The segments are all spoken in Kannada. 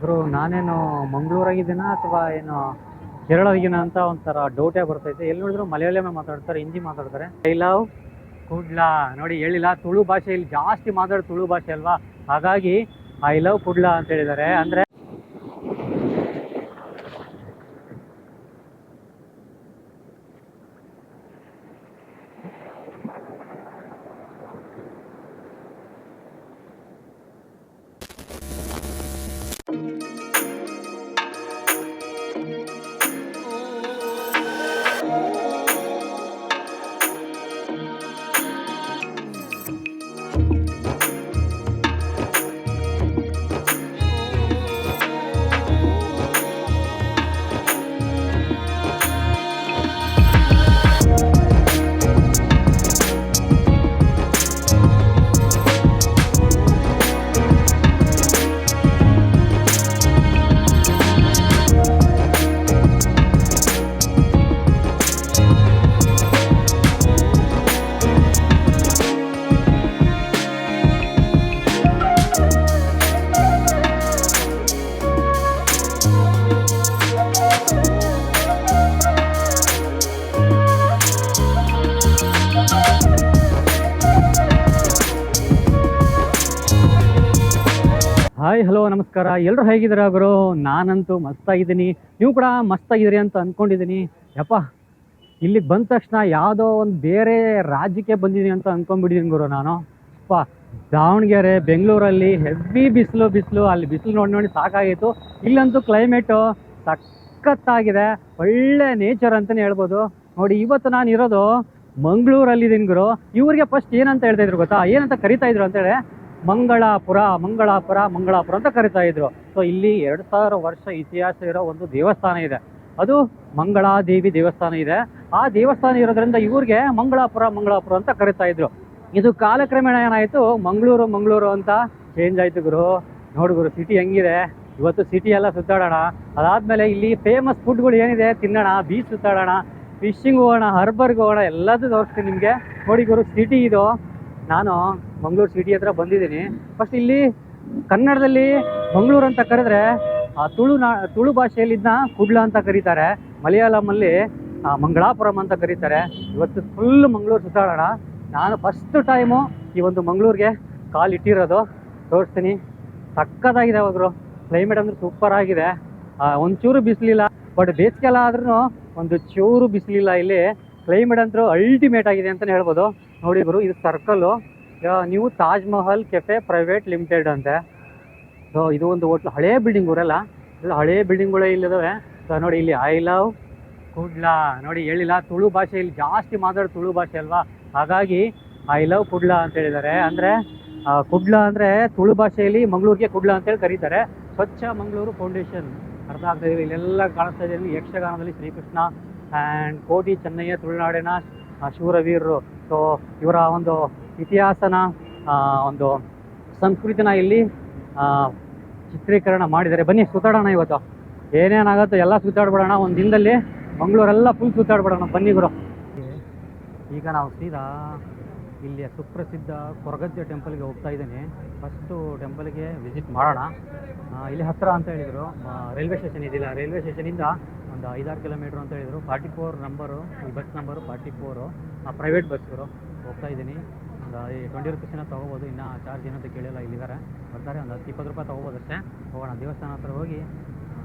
ಬ್ರೋ ನಾನೇನು ಮಂಗಳೂರಾಗಿದ್ದೀನ ಅಥವಾ ಏನು ಕೇರಳಗಿನ ಅಂತ ಒಂಥರ ಡೌಟೇ ಬರ್ತೈತೆ. ಎಲ್ಲಿ ನೋಡಿದ್ರು ಮಲಯಾಳಮೇ ಮಾತಾಡ್ತಾರೆ, ಹಿಂದಿ ಮಾತಾಡ್ತಾರೆ. ಐ ಲವ್ ಕುಡ್ಲಾ ನೋಡಿ, ಹೇಳಿಲ್ಲ, ತುಳು ಭಾಷೆ ಇಲ್ಲಿ ಜಾಸ್ತಿ ಮಾತಾಡೋ ತುಳು ಭಾಷೆ ಅಲ್ವಾ, ಹಾಗಾಗಿ ಐ ಲವ್ ಕುಡ್ಲಾ ಅಂತ ಹೇಳಿದ್ದಾರೆ. ಅಂದರೆ ಹಾಯ್ ಹಲೋ ನಮಸ್ಕಾರ, ಎಲ್ಲರೂ ಹೇಗಿದ್ದೀರಾ ಗುರು? ನಾನಂತೂ ಮಸ್ತಾಗಿದ್ದೀನಿ, ನೀವು ಕೂಡ ಮಸ್ತಾಗಿದ್ದೀರಿ ಅಂತ ಅಂದ್ಕೊಂಡಿದ್ದೀನಿ. ಯಪ್ಪ, ಇಲ್ಲಿಗೆ ಬಂದ ತಕ್ಷಣ ಯಾವುದೋ ಒಂದು ಬೇರೆ ರಾಜ್ಯಕ್ಕೆ ಬಂದಿದ್ದೀನಿ ಅಂತ ಅಂದ್ಕೊಂಡ್ಬಿಟ್ಟಿದ್ದೀನಿ ಗುರು ನಾನು. ಅಪ್ಪ, ದಾವಣಗೆರೆ ಬೆಂಗಳೂರಲ್ಲಿ ಹೆವಿ ಬಿಸಿಲು, ಅಲ್ಲಿ ಬಿಸಿಲು ನೋಡಿ ನೋಡಿ ಸಾಕಾಗಿತ್ತು. ಇಲ್ಲಂತೂ ಕ್ಲೈಮೇಟು ಸಖತ್ತಾಗಿದೆ, ಒಳ್ಳೆ ನೇಚರ್ ಅಂತಲೇ ಹೇಳ್ಬೋದು. ನೋಡಿ, ಇವತ್ತು ನಾನು ಇರೋದು ಮಂಗಳೂರಲ್ಲಿದ್ದೀನಿ ಗುರು. ಇವ್ರಿಗೆ ಫಸ್ಟ್ ಏನಂತ ಹೇಳ್ತಾ ಇದ್ರು ಗೊತ್ತಾ, ಏನಂತ ಕರಿತಾ ಇದ್ರು ಅಂತೇಳಿ, ಮಂಗಳಾಪುರ ಅಂತ ಕರಿತಾ ಇದ್ರು. ಸೊ ಇಲ್ಲಿ 2000 ವರ್ಷ ಇತಿಹಾಸ ಇರೋ ಒಂದು ದೇವಸ್ಥಾನ ಇದೆ, ಅದು ಮಂಗಳಾದೇವಿ ದೇವಸ್ಥಾನ ಇದೆ. ಆ ದೇವಸ್ಥಾನ ಇರೋದ್ರಿಂದ ಇವ್ರಿಗೆ ಮಂಗಳಾಪುರ ಅಂತ ಕರಿತಾ ಇದ್ರು. ಇದು ಕಾಲಕ್ರಮೇಣ ಏನಾಯ್ತು, ಮಂಗಳೂರು ಅಂತ ಚೇಂಜ್ ಆಯ್ತು ಗುರು. ನೋಡು ಗುರು, ಸಿಟಿ ಹೆಂಗಿದೆ ಇವತ್ತು. ಸಿಟಿ ಎಲ್ಲ ಸುತ್ತಾಡೋಣ, ಅದಾದ್ಮೇಲೆ ಇಲ್ಲಿ ಫೇಮಸ್ ಫುಡ್ಗಳು ಏನಿದೆ ತಿನ್ನೋಣ, ಬೀಚ್ ಸುತ್ತಾಡೋಣ, ಫಿಶಿಂಗ್ ಹೋಗೋಣ, ಹರ್ಬರ್ಗೆ ಹೋಗೋಣ, ಎಲ್ಲದೂ ತೋರಿಸ್ತೀನಿ ನಿಮಗೆ. ನೋಡಿ ಗುರು, ಸಿಟಿ ಇದು. ನಾನು ಮಂಗಳೂರು ಸಿಟಿ ಹತ್ರ ಬಂದಿದ್ದೀನಿ. ಫಸ್ಟ್ ಇಲ್ಲಿ ಕನ್ನಡದಲ್ಲಿ ಮಂಗಳೂರು ಅಂತ ಕರೆದ್ರೆ, ತುಳು ಭಾಷೆಯಲ್ಲಿ ಇದನ್ನ ಕುಡ್ಲಾ ಅಂತ ಕರೀತಾರೆ, ಮಲಯಾಳಮಲ್ಲಿ ಮಂಗಳಾಪುರಂ ಅಂತ ಕರೀತಾರೆ. ಇವತ್ತು ಫುಲ್ ಮಂಗಳೂರು ಸುತ್ತಾಡೋಣ. ನಾನು ಫಸ್ಟ್ ಟೈಮು ಈ ಒಂದು ಮಂಗಳೂರಿಗೆ ಕಾಲಿಟ್ಟಿರೋದು, ತೋರಿಸ್ತೀನಿ. ಸಕ್ಕತ್ತಾಗಿದೆ ಅವರು. ಕ್ಲೈಮೇಟ್ ಅಂದ್ರೆ ಸೂಪರ್ ಆಗಿದೆ. ಒಂಚೂರು ಬಿಸಿಲಿಲ್ಲ, ಬಟ್ ಬೇಸಿಗೆಲ್ಲ ಆದ್ರೂ ಒಂದು ಚೂರು ಬಿಸಿಲಿಲ್ಲ. ಇಲ್ಲಿ ಕ್ಲೈಮೇಟ್ ಅಂತೂ ಅಲ್ಟಿಮೇಟ್ ಆಗಿದೆ ಅಂತಲೇ ಹೇಳ್ಬೋದು. ನೋಡಿ ಗುರು, ಇದು ಸರ್ಕಲ್ಲು, ನೀವು Taj Mahal cafe private limited ಅಂತೆ. ಸೊ ಇದು ಒಂದು ಹೋಟ್ಲು, ಹಳೇ ಬಿಲ್ಡಿಂಗ್ ಊರೆಲ್ಲ, ಎಲ್ಲ ಹಳೇ ಬಿಲ್ಡಿಂಗ್ಗಳೇ ಇಲ್ಲಿದ್ದಾವೆ. ಸೊ ನೋಡಿ, ಇಲ್ಲಿ ಐ ಲವ್ ಕುಡ್ಲಾ ನೋಡಿ, ಹೇಳಿಲ್ಲ, ತುಳು ಭಾಷೆ ಇಲ್ಲಿ ಜಾಸ್ತಿ ಮಾತಾಡೋ ತುಳು ಭಾಷೆ ಅಲ್ವಾ, ಹಾಗಾಗಿ ಐ ಲವ್ ಕುಡ್ಲಾ ಅಂತ ಹೇಳಿದ್ದಾರೆ. ಅಂದರೆ ಕುಡ್ಲಾ ಅಂದರೆ ತುಳು ಭಾಷೆಯಲ್ಲಿ ಮಂಗಳೂರಿಗೆ ಕುಡ್ಲಾ ಅಂತೇಳಿ ಕರೀತಾರೆ. ಸ್ವಚ್ಛ ಮಂಗಳೂರು ಫೌಂಡೇಶನ್, ಅರ್ಥ ಆಗ್ತಾ ಇದೆ. ಇಲ್ಲೆಲ್ಲ ಕಾಣಿಸ್ತಾ ಇದೆ, ಯಕ್ಷಗಾನದಲ್ಲಿ ಶ್ರೀಕೃಷ್ಣ ಆ್ಯಂಡ್ ಕೋಟಿ ಚೆನ್ನಯ್ಯ ತುಳುನಾಡಿನ ಶೂರವೀರರು. ಸೊ ಇವರ ಒಂದು ಇತಿಹಾಸನ, ಒಂದು ಸಂಸ್ಕೃತಿನ ಇಲ್ಲಿ ಚಿತ್ರೀಕರಣ ಮಾಡಿದ್ದಾರೆ. ಬನ್ನಿ ಸುತ್ತಾಡೋಣ. ಇವತ್ತು ಏನೇನಾಗುತ್ತೋ ಎಲ್ಲ ಸುತ್ತಾಡ್ಬಿಡೋಣ ಒಂದು ದಿನದಲ್ಲಿ, ಮಂಗಳೂರೆಲ್ಲ ಫುಲ್ ಸುತ್ತಾಡ್ಬಿಡೋಣ ಬನ್ನಿ ಗುರು. ಈಗ ನಾವು ಸೀದಾ ಇಲ್ಲಿಯ ಸುಪ್ರಸಿದ್ಧ ಕೊರಗಜ್ಜೆ ಟೆಂಪಲ್ಗೆ ಹೋಗ್ತಾ ಇದ್ದೀನಿ. ಫಸ್ಟು ಟೆಂಪಲ್ಗೆ ವಿಸಿಟ್ ಮಾಡೋಣ. ಇಲ್ಲಿ ಹತ್ತಿರ ಅಂತ ಹೇಳಿದರು, ರೈಲ್ವೆ ಸ್ಟೇಷನ್ ಇದಿಲ್ಲ, ರೈಲ್ವೆ ಸ್ಟೇಷನಿಂದ ಒಂದು 5-6 ಕಿಲೋಮೀಟ್ರ್ ಅಂತ ಹೇಳಿದರು. 44 ನಂಬರು, ಈ ಬಸ್ ನಂಬರು 44, ಪ್ರೈವೇಟ್ ಬಸ್ಸರು. ಹೋಗ್ತಾ ಇದ್ದೀನಿ. ಒಂದು 20 ರೂಪೀಸಿನ ತೊಗೋಬೋದು, ಇನ್ನೂ ಚಾರ್ಜ್ ಏನಂತ ಕೇಳಿಲ್ಲ. ಇಲ್ಲಿದ್ದಾರೆ, ಬರ್ತಾರೆ, ಒಂದು 10-20 ರೂಪಾಯಿ ತೊಗೋಬೋದು ಅಷ್ಟೇ. ಹೋಗೋಣ ದೇವಸ್ಥಾನ ಹತ್ರ ಹೋಗಿ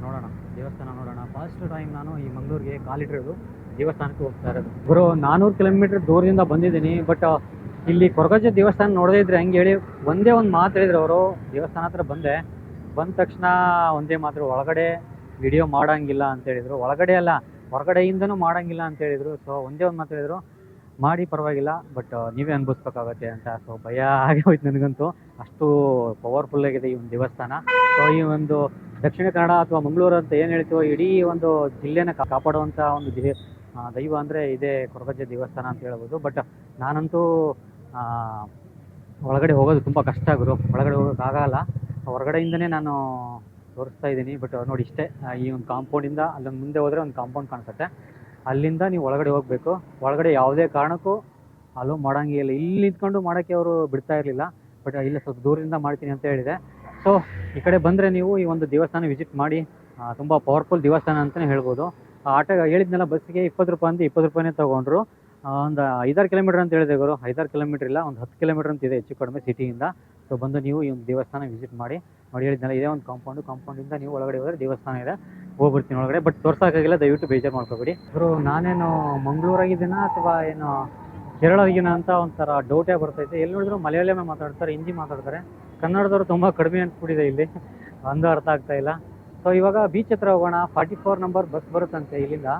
ನೋಡೋಣ, ದೇವಸ್ಥಾನ ನೋಡೋಣ. ಫಸ್ಟ್ ಟೈಮ್ ನಾನು ಈ ಮಂಗಳೂರಿಗೆ ಕಾಲಿಟ್ಟಿರೋದು, ದೇವಸ್ಥಾನಕ್ಕೆ ಹೋಗ್ತಾ ಇರೋದು ಗುರು. 400 ಕಿಲೋಮೀಟ್ರ್ ದೂರದಿಂದ ಬಂದಿದ್ದೀನಿ. ಬಟ್ ಇಲ್ಲಿ ಕೊರಗಜ್ಜೆ ದೇವಸ್ಥಾನ ನೋಡದೇ ಇದ್ರೆ ಹಂಗೆ ಹೇಳಿ, ಒಂದೇ ಒಂದು ಮಾತು ಹೇಳಿದ್ರು ಅವರು. ದೇವಸ್ಥಾನ ಹತ್ರ ಬಂದ ತಕ್ಷಣ ಒಂದೇ ಮಾತ್ರ, ಒಳಗಡೆ ವಿಡಿಯೋ ಮಾಡೋಂಗಿಲ್ಲ ಅಂತ ಹೇಳಿದರು. ಒಳಗಡೆ ಅಲ್ಲ, ಹೊರಗಡೆಯಿಂದನೂ ಮಾಡೋಂಗಿಲ್ಲ ಅಂತ ಹೇಳಿದರು. ಸೊ ಒಂದೇ ಒಂದು ಮಾತು ಹೇಳಿದರು, ಮಾಡಿ ಪರವಾಗಿಲ್ಲ, ಬಟ್ ನೀವೇ ಅನುಭವಿಸ್ಬೇಕಾಗತ್ತೆ ಅಂತ. ಸೊ ಭಯ ಆಗಿ ಹೋಯ್ತು ನನಗಂತೂ, ಅಷ್ಟು ಪವರ್ಫುಲ್ ಆಗಿದೆ ಈ ಒಂದು ದೇವಸ್ಥಾನ. ಸೊ ಈ ಒಂದು ದಕ್ಷಿಣ ಕನ್ನಡ ಅಥವಾ ಮಂಗಳೂರು ಅಂತ ಏನು ಹೇಳ್ತೀವೋ, ಇಡೀ ಒಂದು ಜಿಲ್ಲೆನ ಕಾಪಾಡುವಂಥ ಒಂದು ದೈವ ಅಂದರೆ ಇದೇ ಕೊರಗಜ್ಜೆ ದೇವಸ್ಥಾನ ಅಂತ ಹೇಳ್ಬೋದು. ಬಟ್ ನಾನಂತೂ ಒಳಗಡೆ ಹೋಗೋದು ತುಂಬ ಕಷ್ಟ ಗುರು, ಒಳಗಡೆ ಹೋಗೋಕ್ಕಾಗಲ್ಲ. ಹೊರಗಡೆಯಿಂದನೇ ನಾನು ತೋರಿಸ್ತಾ ಇದ್ದೀನಿ. ಬಟ್ ನೋಡಿ ಇಷ್ಟೇ, ಈ ಒಂದು ಕಾಂಪೌಂಡಿಂದ ಅಲ್ಲೊಂದು ಮುಂದೆ ಹೋದರೆ ಒಂದು ಕಾಂಪೌಂಡ್ ಕಾಣಿಸುತ್ತೆ, ಅಲ್ಲಿಂದ ನೀವು ಒಳಗಡೆ ಹೋಗಬೇಕು. ಒಳಗಡೆ ಯಾವುದೇ ಕಾರಣಕ್ಕೂ ಅಲೋ ಮಾಡೋಂಗಿಲ್ಲ. ಇಲ್ಲಿ ನಿಂತ್ಕೊಂಡು ಮಾಡೋಕ್ಕೆ ಅವರು ಬಿಡ್ತಾ ಇರಲಿಲ್ಲ. ಬಟ್ ಇಲ್ಲ ಸ್ವಲ್ಪ ದೂರದಿಂದ ಮಾಡ್ತೀನಿ ಅಂತ ಹೇಳಿದೆ. ಸೊ ಈ ಕಡೆ ಬಂದರೆ ನೀವು ಈ ಒಂದು ದೇವಸ್ಥಾನ ವಿಸಿಟ್ ಮಾಡಿ. ತುಂಬ ಪವರ್ಫುಲ್ ದೇವಸ್ಥಾನ ಅಂತಲೇ ಹೇಳ್ಬೋದು. ಆಟೋ ಹೇಳಿದ್ನೆಲ್ಲ ಬಸ್ಸಿಗೆ 20 ರೂಪಾಯಿ ಅಂತ 20 ರೂಪಾಯಿನೇ ತೊಗೊಂಡ್ರು. ಒಂದು 5-6 ಕಿಲೋಮೀಟ್ರ್ ಅಂತ ಹೇಳಿದೆ ಗುರು. 5-6 ಕಿಲೋಮೀಟ್ರ್ ಇಲ್ಲ, ಒಂದು 10 ಕಿಲೋಮೀಟ್ರ್ ಅಂತ ಇದೆ ಹೆಚ್ಚು ಕಡಿಮೆ ಸಿಟಿಯಿಂದ. ಸೊ ಬಂದು ನೀವು ಈ ಒಂದು ದೇವಸ್ಥಾನ ವಿಸಿಟ್ ಮಾಡಿ. ನೋಡಿ ಹೇಳಿದ್ನಲ್ಲ, ಇದೇ ಒಂದು ಕಾಂಪೌಂಡಿಂದ ನೀವು ಒಳಗಡೆ ಹೋದರೆ ದೇವಸ್ಥಾನ ಇದೆ. ಹೋಗ್ಬಿಡ್ತೀನಿ ಒಳಗಡೆ, ಬಟ್ ತೋರ್ಸೋಕ್ಕಾಗಿಲ್ಲ, ದಯವಿಟ್ಟು ಬೇಜಾರು ಮಾಡ್ಕೋಬೇಡಿ ಗುರು. ನಾನೇನು ಮಂಗಳೂರಾಗಿದ್ದೀನ ಅಥವಾ ಏನು ಕೇರಳವಾಗಿನ ಅಂತ ಒಂಥರ ಡೌಟೇ ಬರ್ತೈತೆ. ಎಲ್ಲಿ ನೋಡಿದ್ರು ಮಲಯಾಳಮೇ ಮಾತಾಡ್ತಾರೆ, ಹಿಂದಿ ಮಾತಾಡ್ತಾರೆ. ಕನ್ನಡದವರು ತುಂಬ ಕಡಿಮೆ ಅನ್ಸ್ಬಿಟ್ಟಿದೆ ಇಲ್ಲಿ, ಒಂದು ಅರ್ಥ ಆಗ್ತಾ ಇಲ್ಲ. ಸೊ ಇವಾಗ ಬೀಚ್ ಹತ್ರ ಹೋಗೋಣ. 44 ನಂಬರ್ ಬಸ್ ಬರುತ್ತಂತೆ ಇಲ್ಲಿಂದ.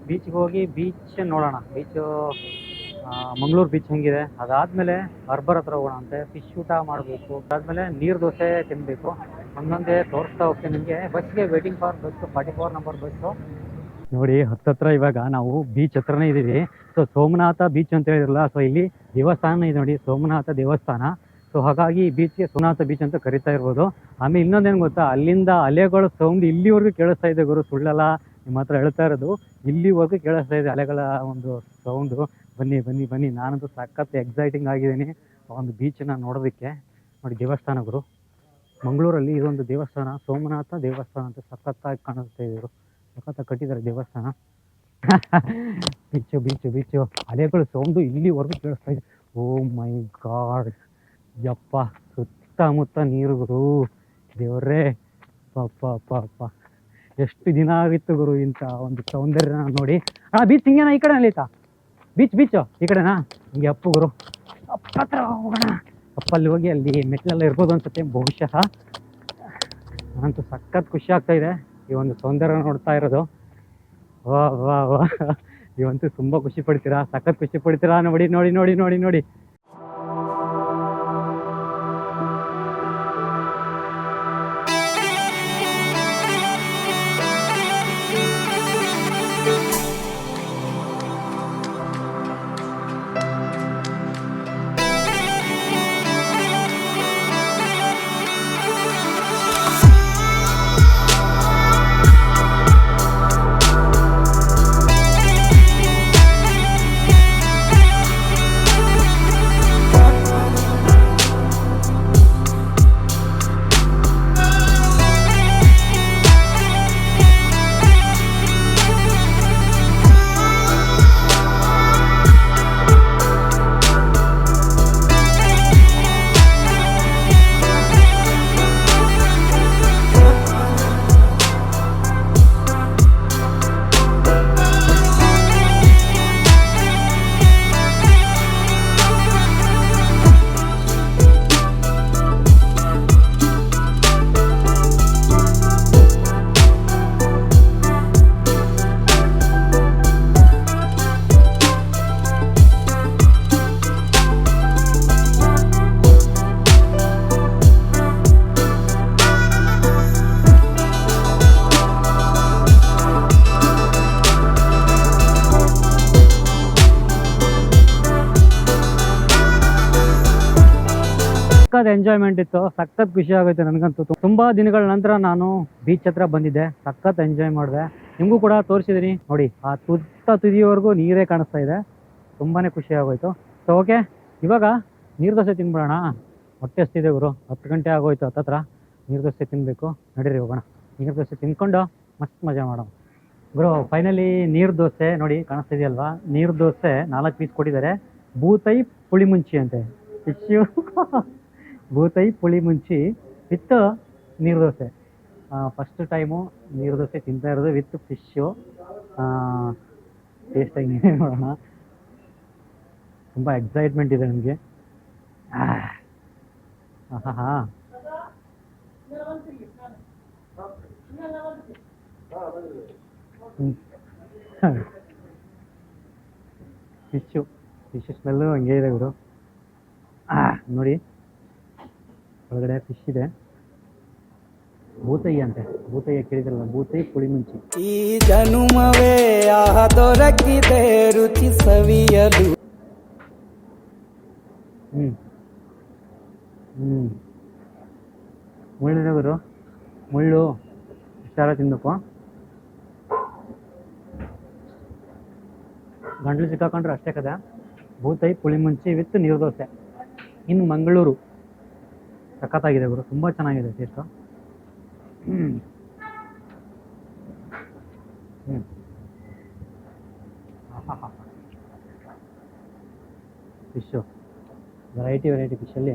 ಬೀಚ್ಗೆ ಹೋಗಿ ಬೀಚ್ ನೋಡೋಣ. ಬೀಚು ಮಂಗಳೂರು ಬೀಚ್ ಹೆಂಗಿದೆ. ಅದಾದಮೇಲೆ ಹಾರ್ಬರ್ ಹತ್ರ ಹೋಗೋಣ ಅಂತೆ. ಫಿಶ್ ಊಟ ಮಾಡಬೇಕು. ಅದಾದಮೇಲೆ ನೀರು ದೋಸೆ ತಿನ್ನಬೇಕು. ಒಂದೊಂದೇ ತೋರಿಸ್ತಾ ಹೋಗ್ತೀನಿ ನಿಮಗೆ. ಬಸ್ಗೆ waiting for bus, 44 number bus. ನೋಡಿ ಹತ್ತತ್ರ ಇವಾಗ ನಾವು ಬೀಚ್ ಹತ್ರನೇ ಇದ್ದೀವಿ. ಸೊ ಸೋಮನಾಥ ಬೀಚ್ ಅಂತ ಹೇಳಿದ್ರಲ್ಲ, ಸೊ ಇಲ್ಲಿ ದೇವಸ್ಥಾನ ಇದೆ ನೋಡಿ, ಸೋಮನಾಥ ದೇವಸ್ಥಾನ. ಸೊ ಹಾಗಾಗಿ ಈ ಬೀಚ್ಗೆ ಸೋಮನಾಥ ಬೀಚ್ ಅಂತ ಕರಿತಾ ಇರ್ಬೋದು. ಆಮೇಲೆ ಇನ್ನೊಂದೇನು ಗೊತ್ತಾ, ಅಲ್ಲಿಂದ ಅಲೆಗಳು ಸೌಂಡ್ ಇಲ್ಲಿವರೆಗೂ ಕೇಳಿಸ್ತಾ ಇದೆ ಗುರು, ಸುಳ್ಳಲ್ಲ ನಿಮ್ಮ ಹತ್ರ ಹೇಳ್ತಾ ಇರೋದು. ಇಲ್ಲಿವರೆಗೂ ಕೇಳಿಸ್ತಾ ಇದೆ ಅಲೆಗಳ ಒಂದು ಸೌಂಡು. ಬನ್ನಿ ಬನ್ನಿ ಬನ್ನಿ, ನಾನಂತೂ ಸಖತ್ ಎಕ್ಸೈಟಿಂಗ್ ಆಗಿದ್ದೀನಿ ಒಂದು ಬೀಚನ್ನ ನೋಡೋದಕ್ಕೆ. ನೋಡಿ ದೇವಸ್ಥಾನ ಗುರು, ಮಂಗಳೂರಲ್ಲಿ ಇದೊಂದು ದೇವಸ್ಥಾನ, ಸೋಮನಾಥ ದೇವಸ್ಥಾನ ಅಂತ ಸಖತ್ತಾಗಿ ಕಾಣಿಸ್ತಾ ಇದ್ರು. ಸಖತ್ತಾಗಿ ಕಟ್ಟಿದ್ದಾರೆ ದೇವಸ್ಥಾನ. ಬೀಚು ಬೀಚು ಬೀಚು, ಅಲೆಗಳು ಸೌಂಡು ಇಲ್ಲಿವರೆಗೂ ಕೇಳಿಸ್ತಾ ಇದೆ. ಓ ಮೈ ಗಾಡ್, ಯಪ್ಪ ಸುತ್ತಮುತ್ತ ನೀರು ಗುರು, ದೇವರೇ ಪಾಪ ಪಾಪ. ಎಷ್ಟು ದಿನ ಆಗಿತ್ತು ಗುರು ಇಂಥ ಒಂದು ಸೌಂದರ್ಯ ನೋಡಿ. ಬೀಚ್ ಹಿಂಗೇನಾ, ಈ ಕಡೆ ಅಲ್ಲಿತಾ ಬೀಚು ಈ ಕಡೆನಾ? ಹಿಂಗೆ ಅಪ್ಪು ಗುರು, ಅಪ್ಪ ಹತ್ರ ಹೋಗೋಣ. ಅಪ್ಪಲ್ಲಿ ಹೋಗಿ ಅಲ್ಲಿ ಮೆಟ್ಲೆಲ್ಲ ಇರ್ಬೋದು ಅನ್ಸುತ್ತೆ ಬಹುಶಃ. ನಾನಂತೂ ಸಖತ್ ಖುಷಿ ಆಗ್ತಾ ಇದೆ ಈ ಒಂದು ಸೌಂದರ್ಯ ನೋಡ್ತಾ ಇರೋದು. ವಾ ವಾ ವಾ, ನೀವಂತೂ ತುಂಬ ಖುಷಿ ಪಡ್ತೀರಾ, ಸಖತ್ ಖುಷಿ ಪಡ್ತೀರಾ. ನೋಡಿ ನೋಡಿ ನೋಡಿ ನೋಡಿ ನೋಡಿ. ಸಖತ್ ಎಂಜಾಯ್ಮೆಂಟ್ ಇತ್ತು, ಸಖತ್ ಖುಷಿ ಆಗೋಯ್ತು ನನಗಂತೂ. ತುಂಬ ದಿನಗಳ ನಂತರ ನಾನು ಬೀಚ್ ಹತ್ರ ಬಂದಿದ್ದೆ, ಸಖತ್ ಎಂಜಾಯ್ ಮಾಡಿದೆ. ನಿಮಗೂ ಕೂಡ ತೋರಿಸಿದ್ದೀನಿ ನೋಡಿ, ಆ ತುದಿಯವರೆಗೂ ನೀರೇ ಕಾಣಿಸ್ತಾ ಇದೆ. ತುಂಬಾ ಖುಷಿ ಆಗೋಯ್ತು. ಸೊ ಓಕೆ, ಇವಾಗ ನೀರು ದೋಸೆ ತಿನ್ಬಿಡೋಣ. ಹೊಟ್ಟೆ ಹಸ್ತಿದೆ ಗುರು, 10 ಗಂಟೆ ಆಗೋಯ್ತು ಹತ್ತತ್ರ. ನೀರು ದೋಸೆ ತಿನ್ನಬೇಕು, ನಡೀರಿ ಹೋಗೋಣ. ನೀರು ದೋಸೆ ತಿನ್ಕೊಂಡು ಮಸ್ತ್ ಮಜಾ ಮಾಡೋಣ ಗುರು. ಫೈನಲಿ ನೀರು ದೋಸೆ ನೋಡಿ ಕಾಣಿಸ್ತಿದೆಯಲ್ವಾ, ನೀರು ದೋಸೆ 4 ಪೀಸ್ ಕೊಟ್ಟಿದ್ದಾರೆ. ಬೂತೈ ಪುಳಿ ಮುಂಚಿ ಅಂತೆ, ಫಿಶ್ಶು ಬೂತೈ ಪುಳಿ ಮುಂಚಿ ವಿತ್ ನೀರು ದೋಸೆ. ಫಸ್ಟ್ ಟೈಮು ನೀರು ದೋಸೆ ತಿಂತಾ ಇರೋದು ವಿತ್ ಫಿಶ್ಶು. ಟೇಸ್ಟಾಗಿ ನೋಡೋಣ. ತುಂಬ ಎಕ್ಸೈಟ್ಮೆಂಟ್ ಇದೆ ನನಗೆ. ಹಾಂ ಫಿಶ್ ಸ್ಮೆಲ್ಲು ಹಂಗೆ ಇದೆ ಗುರು. ನೋಡಿ ಒಳಗಡೆ ಫಿಶ್ ಇದೆ. ಭೂತೈ ಅಂತೆ, ಭೂತೈ ಕೇಳಿದ್ರಲ್ಲ, ಭೂತೈ ಪುಳಿ ಮುಂಚಿ. ಈ ಜನುಮವೇ ದೊರಕಿದೆ ರುಚಿ ಸವಿಯಲು. ಮುಳ್ಳಿದೆ ಗುರು, ಮುಳ್ಳು ಹುಷಾರ ತಿನ್ನಬೇಕು. ಗಂಟ್ಲು ಸಿಕ್ಕಾಕೊಂಡ್ರೆ ಅಷ್ಟೇ ಕದ. ಭೂತೈ ಪುಳಿ ಮುಂಚಿ ವಿತ್ ನೀರು ದೋಸೆ ಇನ್ ಮಂಗಳೂರು. ಸಖತ್ತಾಗಿದೆ ಗುರು, ತುಂಬ ಚೆನ್ನಾಗಿದೆ ಟೇಸ್ಟು. ಫಿಶ್ಶು ವೆರೈಟಿ ಫಿಶಲ್ಲಿ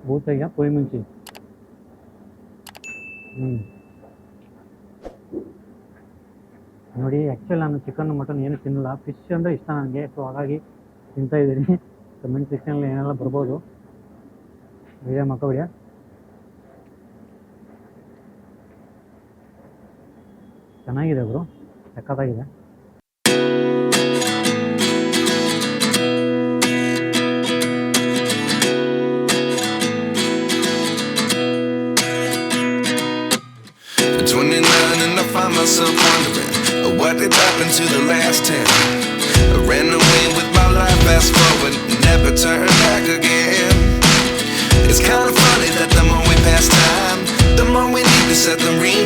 ಬೂತಾಯಿಗೆ ಪೊಯ್ ಮುಂಚಿ. ನೋಡಿ, ಆ್ಯಕ್ಚುಲಿ ನಾನು ಚಿಕನ್ ಮಟನ್ ಏನು ತಿನ್ನಲ್ಲ, ಫಿಶ್ ಅಂದರೆ ಇಷ್ಟ ನನಗೆ. ಸೊ ಹಾಗಾಗಿ ತಿಂತಾಯಿದ್ದೀನಿ. ಕಮೆಂಟ್ ಸೆಕ್ಷನಲ್ಲಿ ಏನೆಲ್ಲ ಬರ್ಬೋದು, ವಿಡಿಯೋ ಮಕ್ಕಳಿಗೆ. ಚೆನ್ನಾಗಿದೆ ಗುರು, ಸಖತ್ತಾಗಿದೆ. Myself wondering what did happen to the last 10. I ran away with my life, fast forward, never turn back again. It's kind of funny that the more we pass time, the more we need to set the ring